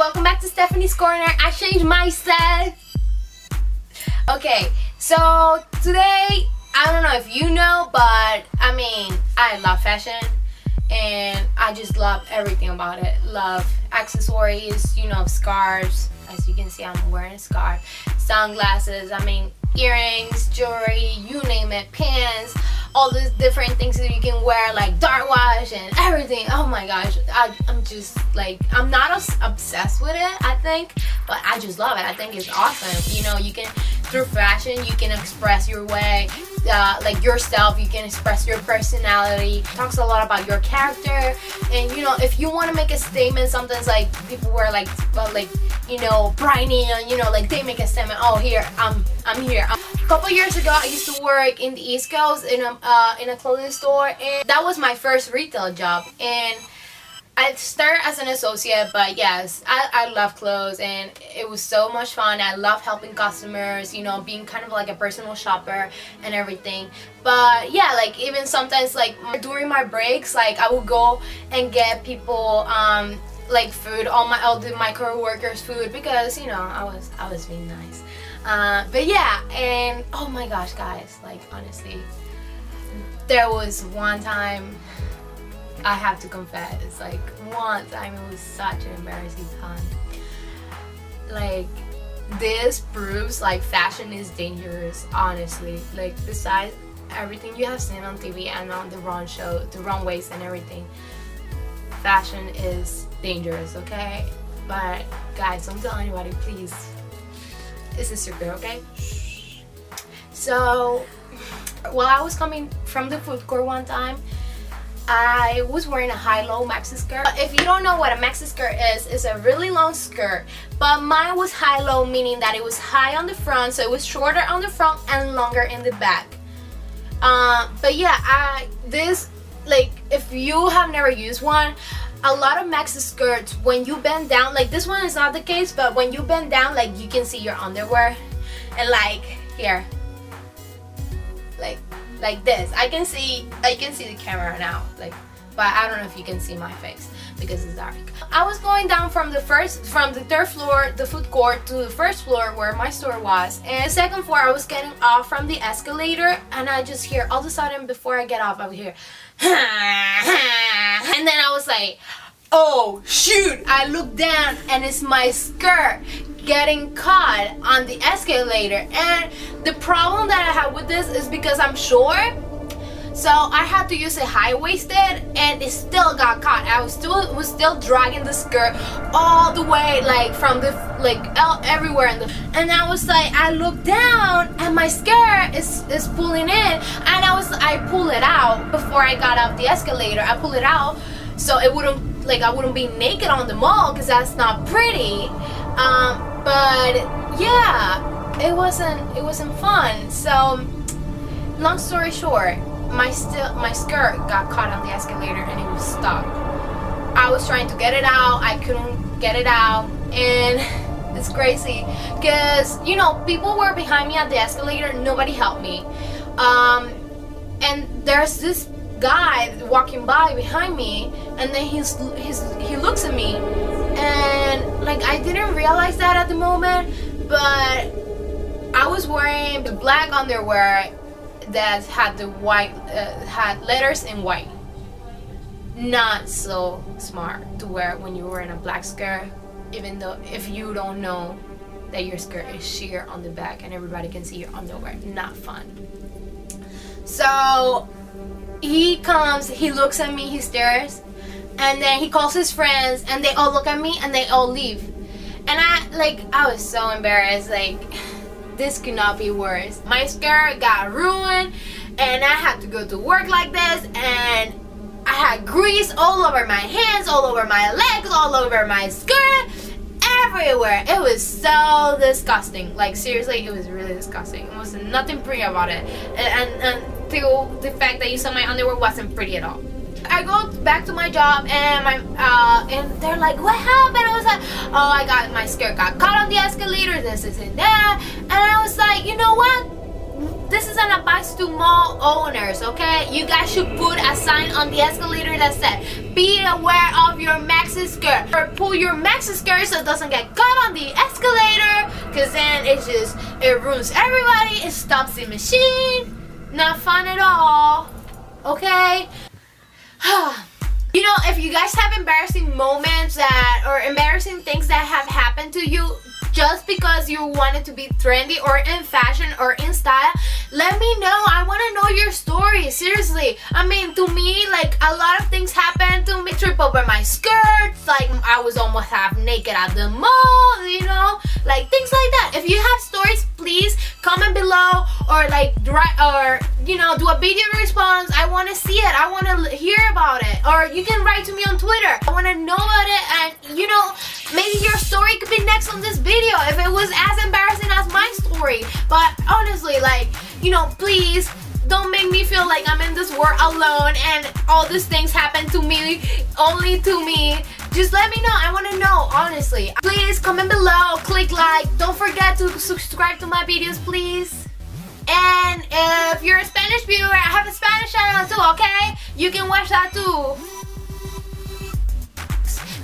welcome back to Stephanie's Corner. I changed my set. Okay, so today, I don't know if you know, but I love fashion and I just love everything about it. Love accessories, scarves. As you can see, I'm wearing a scarf, sunglasses, earrings, jewelry, you name it, pants, all these different things that you can wear, like dark wash and everything. Oh my gosh, I'm just like, I'm not obsessed with it, I think, but I just love it. I think it's awesome. You can, through fashion, you can express your way, like yourself, you can express your personality. It talks a lot about your character, and if you want to make a statement, sometimes like people wear like bright neon, like they make a statement. Oh, here, I'm here. A couple years ago, I used to work in the East Coast in a clothing store, and that was my first retail job. And I started as an associate, but yes, I love clothes and it was so much fun. I love helping customers, being kind of like a personal shopper and everything. But yeah, like even sometimes like during my breaks, like I would go and get people like food, all my co-workers food, because I was being nice. But yeah, and oh my gosh, guys, like honestly, there was one time, I have to confess, like one time it was such an embarrassing time. Like, this proves like fashion is dangerous, honestly. Like, besides everything you have seen on TV and on the runways and everything, fashion is dangerous, okay? But guys, don't tell anybody, please. It's a secret, okay? So, while I was coming from the food court one time, I was wearing a high-low maxi skirt. If you don't know what a maxi skirt is, it's a really long skirt, but mine was high-low, meaning that it was high on the front, so it was shorter on the front and longer in the back. But yeah, if you have never used one, a lot of maxi skirts, when you bend down, like this one is not the case, but when you bend down, like you can see your underwear, and like here, like this. I can see the camera now, like, but I don't know if you can see my face because it's dark. I was going down from the third floor, the food court, to the first floor where my store was, and the second floor I was getting off from the escalator, and I just hear, all of a sudden before I get off, I would hear and then I was like, oh shoot, I look down and it's my skirt getting caught on the escalator. And the problem that I have with this is because I'm short, so I had to use a high-waisted, and it still got caught. I was still dragging the skirt all the way, like from the everywhere and I was like, I look down and my skirt is pulling in, and I pull it out before I got off the escalator. I pull it out so it wouldn't, like, I wouldn't be naked on the mall, because that's not pretty. But yeah, it wasn't fun. So long story short, my skirt got caught on the escalator and it was stuck. I was trying to get it out, I couldn't get it out, and it's crazy because people were behind me at the escalator. Nobody helped me, and there's this guy walking by behind me, and then he looks at me, and like I didn't realize that at the moment, but I was wearing the black underwear that had the white had letters in white. Not so smart to wear when you're wearing a black skirt, even though if you don't know that your skirt is sheer on the back and everybody can see your underwear. Not fun. So he comes, he looks at me, he stares, and then he calls his friends, and they all look at me and they all leave. And I was so embarrassed, like, this could not be worse. My skirt got ruined, and I had to go to work like this, and I had grease all over my hands, all over my legs, all over my skirt, everywhere. It was so disgusting. Like, seriously, it was really disgusting. It was nothing pretty about it, and the fact that you saw my underwear wasn't pretty at all. I go back to my job, and they're like, what happened? I was like, oh, my skirt got caught on the escalator, this and that. And I was like, you know what? this is an advice to mall owners, okay? You guys should put a sign on the escalator that said, be aware of your maxi skirt, or pull your maxi skirt so it doesn't get caught on the escalator, because then it ruins everybody, it stops the machine. Not fun at all, okay? You know, if you guys have embarrassing moments or embarrassing things that have happened to you just because you wanted to be trendy or in fashion or in style, let me know. I want to know your story, seriously. I mean, to me, like, a lot of things happened to me. Trip over my skirts, like I was almost half naked at the mall, you know, like things like that. If you have stories, please comment below, or like you know, do a video response. I want to see it. I want to hear about it. Or you can write to me on Twitter. I want to know about it, and you know, maybe your story could be next on this video if it was as embarrassing as my story. But honestly, like, you know, please don't make me feel like I'm in this world alone and all these things happen to me, only to me. Just let me know. I want to know, honestly. Please comment below, click like. Don't forget to subscribe to my videos, please. And if you're a Spanish viewer, I have a Spanish channel too, okay? You can watch that too.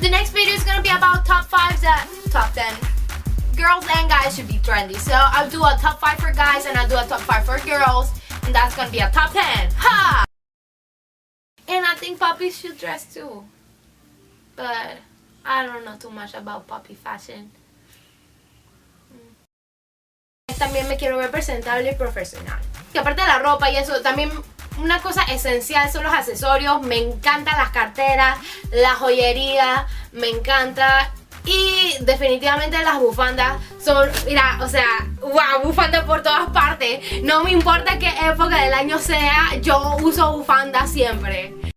The next video is gonna be about top 10 girls and guys should be trendy. So I'll do a top 5 for guys and I'll do a top 5 for girls, and that's gonna be a top 10. Ha! And I think puppies should dress too, but I don't know too much about puppy fashion. También me quiero ver presentable y profesional. Y aparte de la ropa y eso, también una cosa esencial son los accesorios. Me encantan las carteras, la joyería, me encanta. Y definitivamente las bufandas son, mira, o sea, wow, bufandas por todas partes. No me importa qué época del año sea, yo uso bufandas siempre.